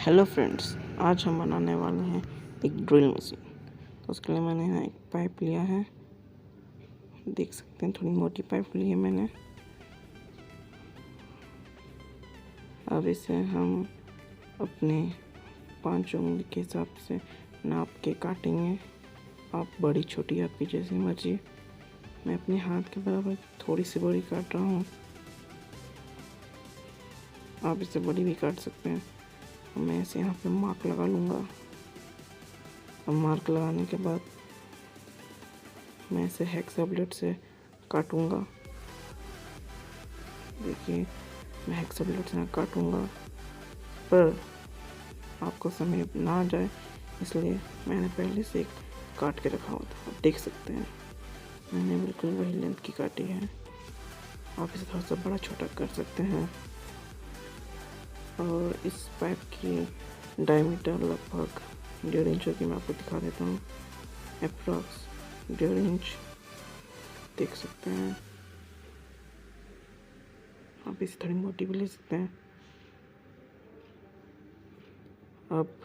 Hello friends, आज हम बनाने वाले हैं एक ड्रिल मशीन। तो उसके लिए मैंने यहाँ एक पाइप लिया है, देख सकते हैं थोड़ी मोटी पाइप ली है मैंने। अब इसे हम अपने 5 उंगली के हिसाब से नाप के काटेंगे। आप बड़ी छोटी आपकी जैसी मर्जी। मैं अपने हाथ के बराबर थोड़ी सी बड़ी काट रहा हूँ, आप इसे बड़ी भी काट सकते हैं। मैं इसे यहाँ पे मार्क लगा लूँगा। अब मार्क लगाने के बाद मैं इसे हेक्सा ब्लेड से काटूँगा। देखिए, मैं हेक्सा ब्लेड से काटूँगा, पर आपको समय ना आ जाए इसलिए मैंने पहले से काट के रखा हुआ था। आप देख सकते हैं मैंने बिल्कुल वही लेंथ की काटी है। आप इसे थोड़ा सा बड़ा छोटा कर सकते हैं। और इस पाइप की डायमीटर लगभग 1.5 इंच की मैं आपको दिखा देता हूँ। अप्रॉक्स 1.5 इंच देख सकते हैं। आप इसे थोड़ी मोटी भी ले सकते हैं। अब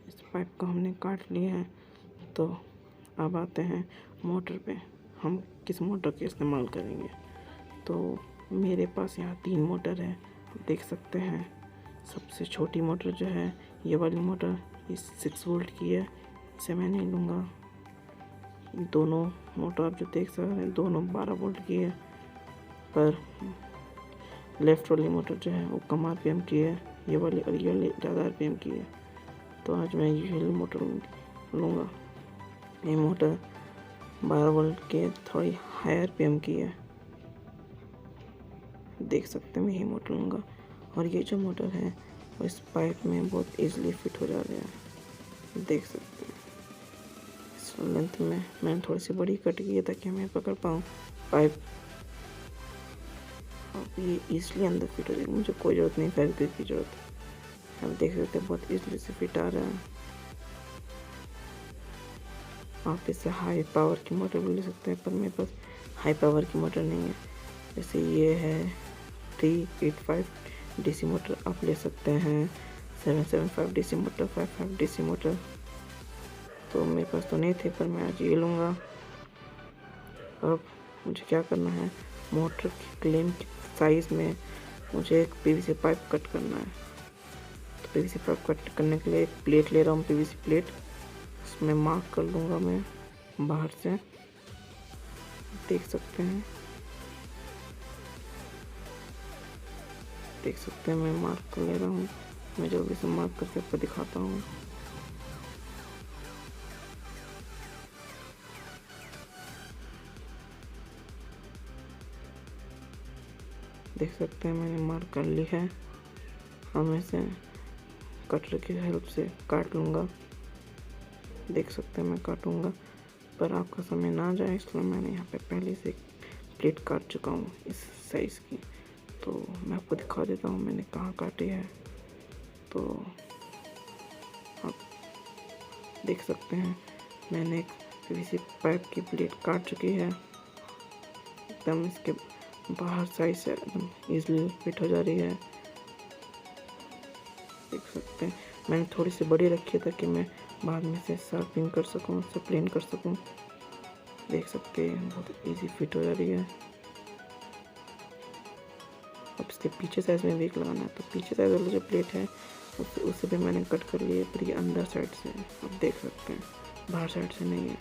इस पाइप को हमने काट लिया है, तो अब आते हैं मोटर पे। हम किस मोटर का इस्तेमाल करेंगे? तो मेरे पास यहाँ 3 मोटर है, आप देख सकते हैं। सबसे छोटी मोटर जो है ये वाली मोटर, ये 6 वोल्ट की है, इसे मैं नहीं लूँगा। दोनों मोटर आप जो देख सकते हैं दोनों 12 वोल्ट की है, पर लेफ़्ट वाली मोटर जो है वो कम आरपीएम की है, ये वाली ज़्यादा आरपीएम की है। तो आज मैं ये वाली मोटर लूँगा। ये मोटर 12 वोल्ट के थोड़ी हाई आरपीएम की है, देख सकते हैं। मैं ये मोटर लूँगा और ये जो मोटर है वो इस पाइप में बहुत इजीली फिट हो जा रहा है, देख सकते हैं। इस लेंथ में मैंने थोड़ी सी बड़ी कट की है ताकि मैं पकड़ पाऊँ पाइप। अब ये इजीली अंदर फिट हो जाएगी, मुझे कोई ज़रूरत नहीं फेविक्विक की ज़रूरत है। अब देख सकते हैं बहुत इजीली से फिट आ रहा है। आप इससे हाई पावर की मोटर भी ले सकते हैं, पर मेरे पास हाई पावर की मोटर नहीं है। जैसे ये है 385 DC मोटर, आप ले सकते हैं 775 DC मोटर, 55 DC मोटर। तो मेरे पास तो नहीं थे, पर मैं आज ये लूँगा। अब मुझे क्या करना है, मोटर की क्लेम की साइज़ में मुझे एक PVC पाइप कट करना है। तो PVC पाइप कट करने के लिए एक प्लेट ले रहा हूँ, PVC प्लेट। इसमें मार्क कर लूँगा मैं बाहर से, देख सकते हैं। देख सकते हैं मैं मार्क कर ले रहा हूँ। मैं जल्दी से मार्क करके आपको दिखाता हूँ। देख सकते हैं मैंने मार्क कर ली है। हम इसे कटर की हेल्प से काट लूँगा। देख सकते हैं मैं काटूँगा, पर आपका समय ना जाए इसलिए मैंने यहाँ पे पहले से प्लेट काट चुका हूँ इस साइज़ की। तो मैं आपको दिखा देता हूँ मैंने कहाँ काटी है। तो आप देख सकते हैं मैंने एक PVC पाइप की प्लेट काट चुकी है। एकदम इसके बाहर साइड से एकदम ईजिली फिट हो जा रही है, देख सकते हैं। मैंने थोड़ी सी बड़ी रखी है ताकि मैं बाद में से शार्पिंग कर सकूं, उसे प्लेन कर सकूं। देख सकते हैं बहुत इजी फिट हो जा रही है। अब इसके पीछे साइड में भी लगाना है, तो पीछे साइड वाला जो प्लेट है उसे भी मैंने कट कर लिया, पर ये अंदर साइड से है, आप देख सकते हैं, बाहर साइड से नहीं है।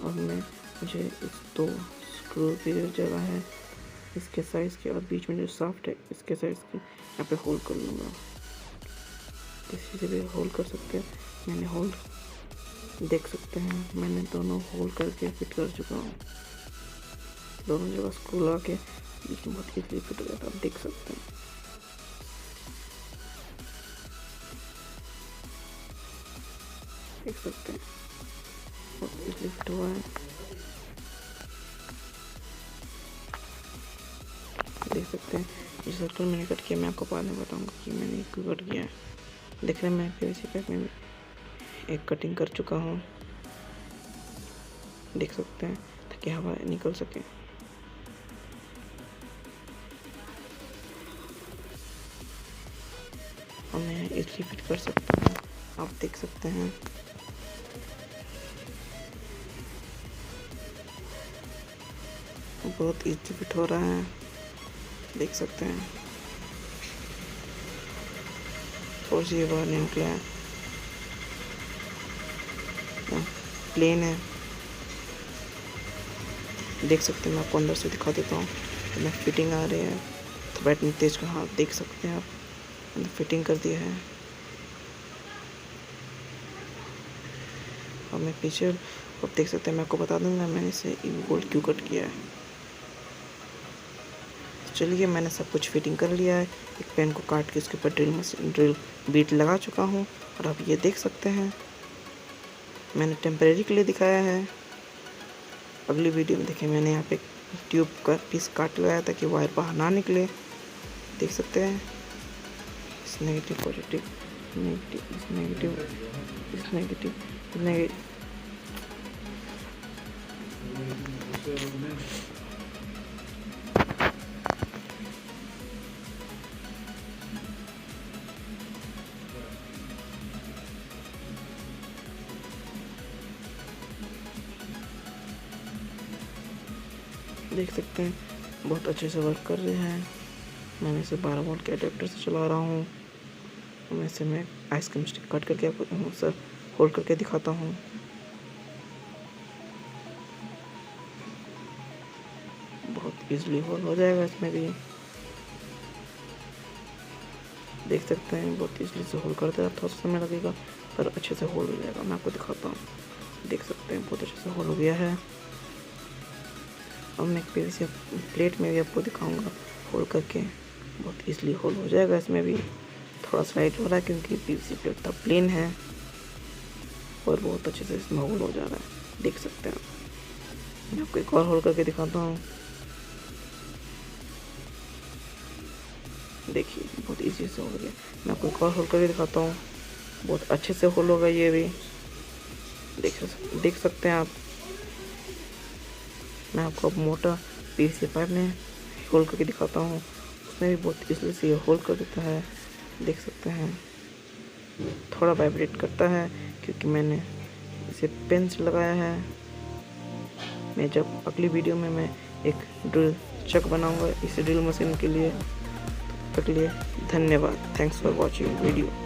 अब मुझे इस 2 स्क्रू की जो जगह है इसके साइज़ के और बीच में जो साफ्ट है इसके साइज़ की यहाँ पे होल कर लूँगा। किसी से भी होल कर सकते हैं। मैंने होल देख सकते हैं, मैंने दोनों होल करके फिट कर चुका हूँ। दोनों जगह स्क्रू लगा के बीच में बहुत इजीली फिट हो जाता है, आप देख सकते हैं। देख सकते हैं बहुत इजीली फिट हुआ है, देख सकते हैं। जो सर्कल मैंने कट किया मैं आपको बाद में बताऊंगा कि मैंने क्यों कट किया है। देख रहे हैं मैं PVC पाइप में एक कटिंग कर चुका हूँ, देख सकते हैं, ताकि हवा निकल सके। और मैं इसलिए फिट कर सकता हूँ। आप देख सकते हैं बहुत इजी फिट हो रहा है, देख सकते हैं। और ये बाहर नहीं निकला है, प्लेन है, देख सकते हैं। मैं आपको अंदर से दिखा देता हूँ। तो मैं फिटिंग आ रही है तो बैटरी तेज का हाथ देख सकते हैं आप, अंदर फिटिंग कर दिया है। और मैं पीछे आप देख सकते हैं, मैं आपको बता दूंगा मैंने इसे बोल्ट क्यों कट किया है। तो चलिए, मैंने सब कुछ फिटिंग कर लिया है। एक पेन को काट के उसके ऊपर ड्रिल बीट लगा चुका हूँ। और आप ये देख सकते हैं, मैंने टेम्परेरी के लिए दिखाया है। अगली वीडियो में देखें, मैंने यहाँ पे ट्यूब का पीस काट लगाया ताकि वायर बाहर ना निकले, देख सकते हैं। इस नेगेटिव पॉजिटिव, नेगेटिव इस नेगेटिव, इस नेगेटिव, नेगेटिव। देख सकते हैं बहुत अच्छे से वर्क कर रहे हैं। मैंने इसे 12 वोल्ट के अडेप्टर से चला रहा हूँ। मैं आइसक्रीम स्टिक कट करके आपको सर होल्ड करके दिखाता हूँ। बहुत इजीली होल हो जाएगा इसमें भी, देख सकते हैं। बहुत इजीली से होल करते हैं, थोड़ा समय लगेगा पर अच्छे से होल हो जाएगा। मैं आपको दिखाता हूँ, देख सकते हैं बहुत अच्छे से होल हो गया है। अब मैं एक पीवीसी प्लेट में भी आपको दिखाऊंगा होल करके, बहुत इजीली होल हो जाएगा। इसमें भी थोड़ा स्लाइड हो रहा है क्योंकि पीवीसी प्लेट था प्लेन है, और बहुत अच्छे से इसमें होल हो जा रहा है, देख सकते हैं। मैं आपको एक और होल करके दिखाता हूँ, देखिए बहुत इजी से हो गया। मैं आपको एक और होल करके दिखाता हूँ, बहुत अच्छे से होल होगा ये भी, देख सकते हैं आप। मैं आपको अब मोटा पीवीसी पाइप में होल करके दिखाता हूँ, उसमें भी बहुत इजीली से ये होल कर देता है, देख सकते हैं। थोड़ा वाइब्रेट करता है क्योंकि मैंने इसे पेन से लगाया है। मैं जब अगली वीडियो में मैं एक ड्रिल चक बनाऊंगा इस ड्रिल मशीन के लिए। तब तक के लिए धन्यवाद। Thanks for watching video.